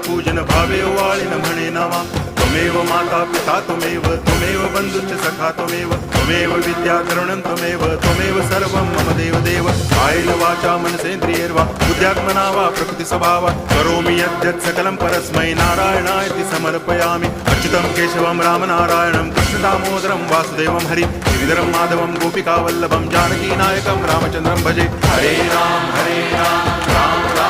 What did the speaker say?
पूजन भावे वाळिन म्हणे नावा त्वमेव माता पिता त्वमेव बंधुश्च सखा त्वमेव विद्या तरुणं त्वमेव सर्वं मम देव कायेन वाचा मनसेन्द्रियैर्वा बुद्ध्यात्मना वा प्रकृति स्वभावात् करोमि यद्यत् सकलं परस्मै नारायणायति समर्पयामि अच्युतं केशवं रामनारायणं कृष्णदामोदरं वासुदेवं हरि गिरिधरं माधवं गोपिकावल्लभं जानकीनायकं रामचन्द्रं भजे हरे राम राम राम